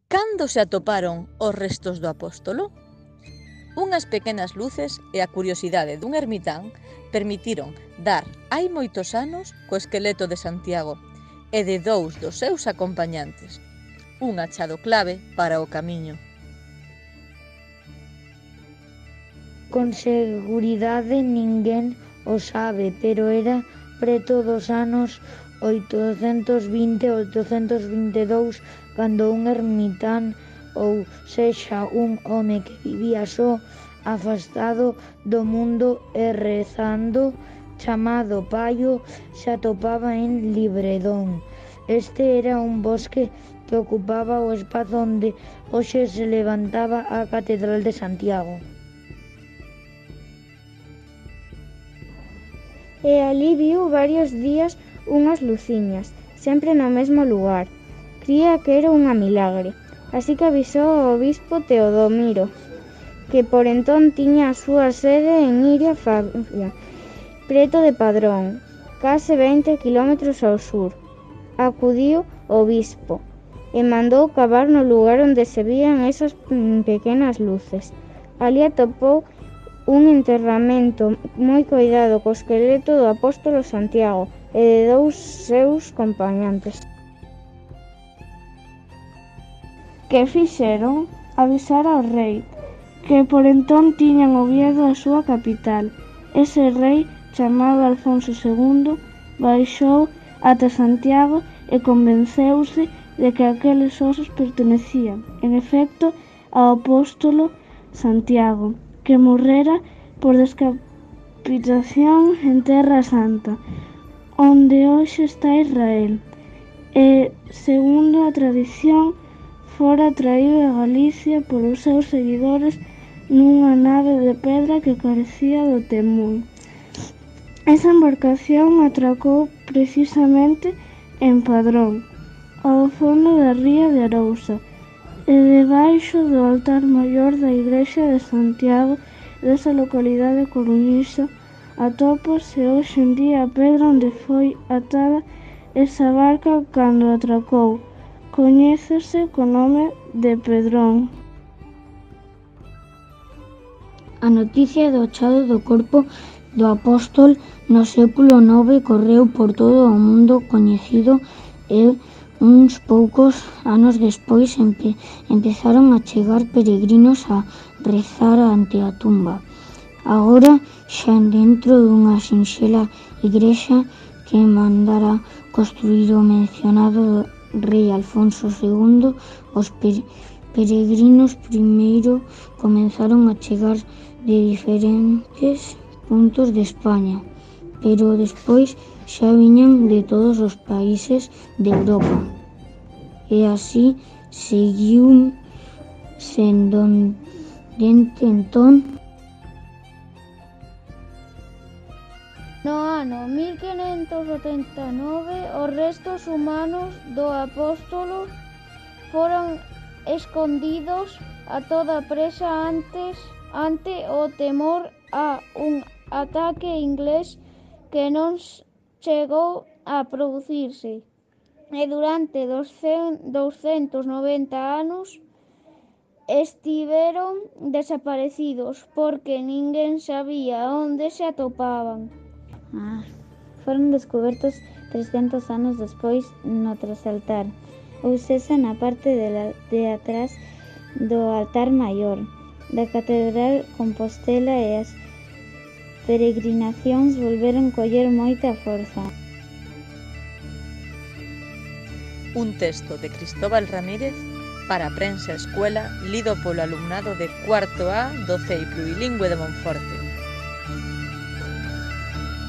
Cando se atoparon os restos do apóstolo? Unhas pequenas luces e a curiosidade dun ermitán permitiron dar hai moitos anos co esqueleto de Santiago e de 2 dos seus acompañantes, un achado clave para o camiño. Con seguridade ninguén o sabe, pero era preto dos anos 820-822 cando un ermitán, ou sexa, un home que vivía só, afastado do mundo e rezando, chamado Paio, se atopaba en Libredón. Este era un bosque que ocupaba o espazo onde hoxe se levantaba a Catedral de Santiago. E ali viu varios días unhas luciñas, sempre no mesmo lugar. Cría que era unha milagre, así que avisou ao obispo Teodomiro, que por entón tiña a súa sede en Iria Fabia, preto de Padrón, case 20 kilómetros ao sur. Acudiu o obispo e mandou cavar no lugar onde se vían esas pequenas luces. Ali atopou un enterramento moi coidado co esqueleto do apóstolo Santiago e de 2 seus compañantes. Que fixeron? Avisar ao rei, que por entón tiñan Oviedo a súa capital. Ese rei, chamado Alfonso II, baixou ata Santiago e convenceuse de que aqueles osos pertenecían, en efecto, ao apóstolo Santiago, que morrera por decapitación en Terra Santa, onde hoxe está Israel, e, segundo a tradición, fora traído a Galicia polos seus seguidores nunha nave de pedra que carecía do temón. Esa embarcación atracou precisamente en Padrón, ao fondo da ría de Arousa, e debaixo do altar maior da igrexa de Santiago desa localidade coruñesa atópase hoxe en día a pedra onde foi atada esa barca cando atracou. Coñécese co nome de Pedrón. A noticia do achado do corpo do apóstol no século IX correu por todo o mundo coñecido e uns poucos anos despois empezaron a chegar peregrinos a rezar ante a tumba. Agora, xa dentro dunha sinxela igrexa que mandara construir o mencionado rei Alfonso II, os peregrinos primeiro comenzaron a chegar de diferentes puntos de España, pero despois xa viñan de todos os países de Europa. E así seguiu sendo dende entón. No ano 1589, os restos humanos do apóstolo foron escondidos a toda presa ante o temor a un ataque inglés que non chegou a producirse. E durante 290 anos estiveron desaparecidos porque ninguén sabía onde se atopaban. Foron descubertos 300 anos despois no trasaltar, ou sexa na parte de atrás do altar maior da Catedral Compostela, e as peregrinacións volveron coller moita forza. Un texto de Cristóbal Ramírez para a Prensa Escuela, lido polo alumnado de cuarto A do CEI Plurilingüe de Monforte.